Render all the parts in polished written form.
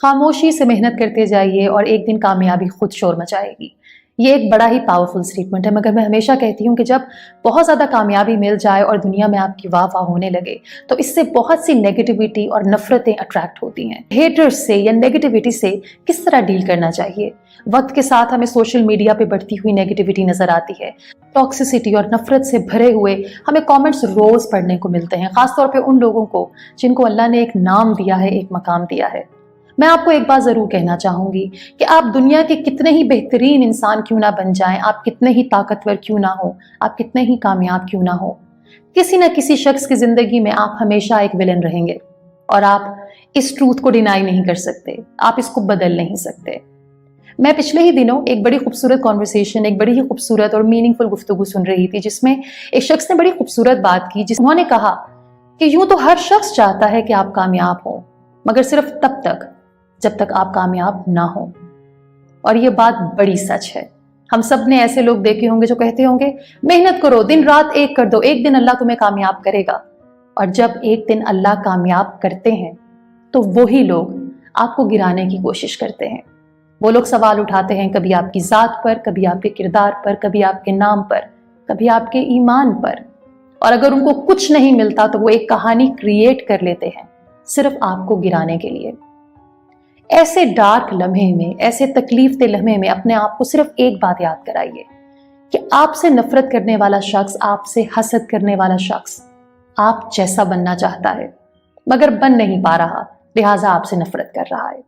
खामोशी से मेहनत करते जाइए और एक दिन कामयाबी खुद शोर मचाएगी। ये एक बड़ा ही पावरफुल स्टेटमेंट है, मगर मैं हमेशा कहती हूँ कि जब बहुत ज़्यादा कामयाबी मिल जाए और दुनिया में आपकी वाह वाह होने लगे तो इससे बहुत सी नेगेटिविटी और नफरतें अट्रैक्ट होती हैं। हेटर्स से या नेगेटिविटी से किस तरह डील करना चाहिए? वक्त के साथ हमें सोशल मीडिया पे बढ़ती हुई नेगेटिविटी नजर आती है। टॉक्सिसिटी और नफरत से भरे हुए हमें कमेंट्स रोज पढ़ने को मिलते हैं, खासतौर पे उन लोगों को जिनको अल्लाह ने एक नाम दिया है, एक मकाम दिया है। मैं आपको एक बात जरूर कहना चाहूंगी कि आप दुनिया के कितने ही बेहतरीन इंसान क्यों ना बन जाएं, आप कितने ही ताकतवर क्यों ना हो, आप कितने ही कामयाब क्यों ना हो, किसी न किसी शख्स की जिंदगी में आप हमेशा एक विलन रहेंगे और आप इस ट्रूथ को डिनाई नहीं कर सकते, आप इसको बदल नहीं सकते। मैं पिछले ही दिनों एक बड़ी खूबसूरत कॉन्वर्सेशन, एक बड़ी ही खूबसूरत और मीनिंगफुल गुफ्तगू सुन रही थी, जिसमें एक शख्स ने बड़ी खूबसूरत बात की, जिन्होंने कहा कि यूं तो हर शख्स चाहता है कि आप कामयाब हो, मगर सिर्फ तब तक जब तक आप कामयाब ना हो। और ये बात बड़ी सच है। हम सब ने ऐसे लोग देखे होंगे जो कहते होंगे मेहनत करो, दिन रात एक कर दो, एक दिन अल्लाह तुम्हें कामयाब करेगा। और जब एक दिन अल्लाह कामयाब करते हैं तो वही लोग आपको गिराने की कोशिश करते हैं। वो लोग सवाल उठाते हैं कभी आपकी जात पर, कभी आपके किरदार पर, कभी आपके नाम पर, कभी आपके ईमान पर। और अगर उनको कुछ नहीं मिलता तो वो एक कहानी क्रिएट कर लेते हैं सिर्फ आपको गिराने के लिए। ऐसे डार्क लम्हे में, ऐसे तकलीफ दे लम्हे में अपने आप को सिर्फ एक बात याद कराइए कि आपसे नफरत करने वाला शख्स, आपसे हसद करने वाला शख्स आप जैसा बनना चाहता है मगर बन नहीं पा रहा, लिहाजा आपसे नफरत कर रहा है।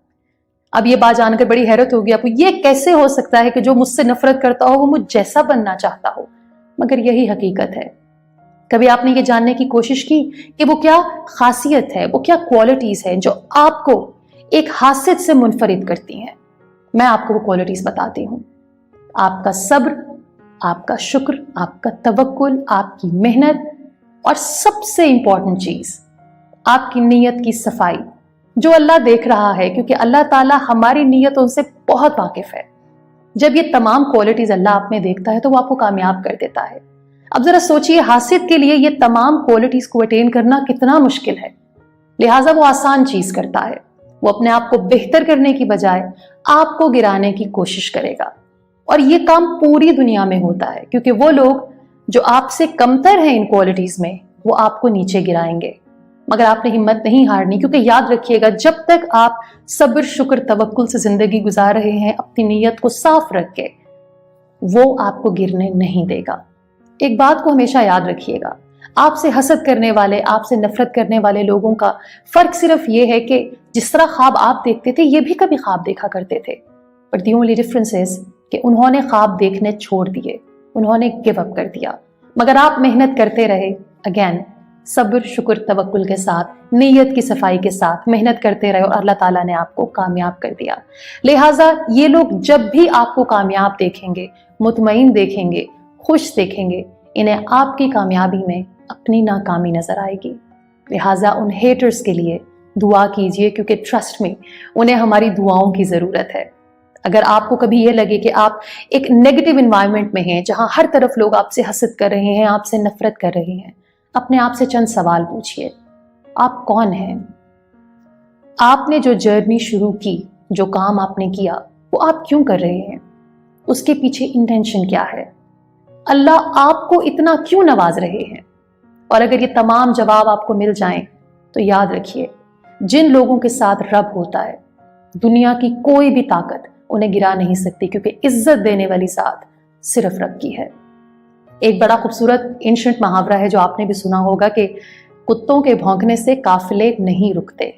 अब ये बात जानकर बड़ी हैरत होगी आपको, ये कैसे हो सकता है कि जो मुझसे नफरत करता हो वो मुझ जैसा बनना चाहता हो? मगर यही हकीकत है। कभी आपने ये जानने की कोशिश की कि वो क्या खासियत है, वो क्या क्वालिटीज है जो आपको एक हासियत से मुनफरिद करती हैं? मैं आपको वो क्वालिटीज बताती हूँ। आपका सब्र, आपका शुक्र, आपका तवक्कुल, आपकी मेहनत और सबसे इंपॉर्टेंट चीज आपकी नीयत की सफाई, जो अल्लाह देख रहा है, क्योंकि अल्लाह ताला हमारी नीयतों से बहुत वाकिफ है। जब ये तमाम क्वालिटीज अल्लाह आप में देखता है तो वो आपको कामयाब कर देता है। अब जरा सोचिए, हासियत के लिए ये तमाम क्वालिटीज को अटेन करना कितना मुश्किल है, लिहाजा वो आसान चीज करता है। वो अपने आप को बेहतर करने की बजाय आपको गिराने की कोशिश करेगा। और ये काम पूरी दुनिया में होता है, क्योंकि वो लोग जो आपसे कमतर हैं इन क्वालिटीज में, वो आपको नीचे गिराएंगे। मगर आपने हिम्मत नहीं हारनी, क्योंकि याद रखिएगा, जब तक आप सब्र, शुक्र, तवक्कुल से जिंदगी गुजार रहे हैं अपनी नीयत को साफ रख के, वो आपको गिरने नहीं देगा। एक बात को हमेशा याद रखिएगा, आपसे हसद करने वाले, आपसे नफरत करने वाले लोगों का फर्क सिर्फ ये है कि जिस तरह ख्वाब आप देखते थे ये भी कभी ख्वाब देखा करते थे, but the only difference is कि उन्होंने ख्वाब देखने छोड़ दिए, उन्होंने गिव अप कर दिया। मगर आप मेहनत करते रहे, अगेन सब्र, शुक्र, तवक्कुल के साथ, नीयत की सफाई के साथ मेहनत करते रहे और अल्लाह ताला ने आपको कामयाब कर दिया। लिहाजा ये लोग जब भी आपको कामयाब देखेंगे, मुतमईन देखेंगे, खुश देखेंगे, इन्हें आपकी कामयाबी में अपनी नाकामी नजर आएगी। लिहाजा उन हेटर्स के लिए दुआ कीजिए, क्योंकि ट्रस्ट में उन्हें हमारी दुआओं की जरूरत है। अगर आपको कभी ये लगे कि आप एक नेगेटिव एनवायरनमेंट में हैं, जहां हर तरफ लोग आपसे हसद कर रहे हैं, आपसे नफरत कर रहे हैं, अपने आप से चंद सवाल पूछिए। आप कौन हैं? आपने जो जर्नी शुरू की, जो काम आपने किया, वो आप क्यों कर रहे हैं? उसके पीछे इंटेंशन क्या है? अल्लाह आपको इतना क्यों नवाज रहे हैं? और अगर ये तमाम जवाब आपको मिल जाएं तो याद रखिए, जिन लोगों के साथ रब होता है, दुनिया की कोई भी ताकत उन्हें गिरा नहीं सकती, क्योंकि इज्जत देने वाली साथ सिर्फ रब की है। एक बड़ा खूबसूरत एंशिएंट मुहावरा है जो आपने भी सुना होगा कि कुत्तों के भौंकने से काफिले नहीं रुकते,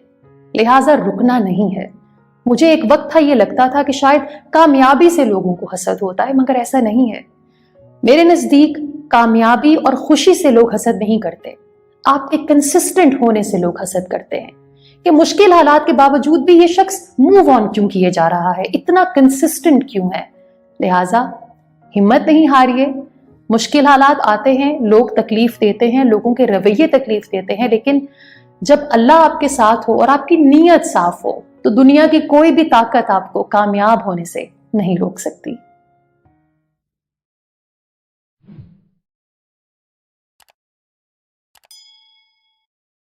लिहाजा रुकना नहीं है। मुझे एक वक्त था ये लगता था कि शायद कामयाबी से लोगों को हसद होता है, मगर ऐसा नहीं है। मेरे नजदीक कामयाबी और खुशी से लोग हसद नहीं करते, आपके कंसिस्टेंट होने से लोग हसद करते हैं कि मुश्किल हालात के बावजूद भी ये शख्स मूव ऑन क्यों किए जा रहा है, इतना कंसिस्टेंट क्यों है। लिहाजा हिम्मत नहीं हारिए। मुश्किल हालात आते हैं, लोग तकलीफ देते हैं, लोगों के रवैये तकलीफ देते हैं, लेकिन जब अल्लाह आपके साथ हो और आपकी नीयत साफ हो तो दुनिया की कोई भी ताकत आपको कामयाब होने से नहीं रोक सकती।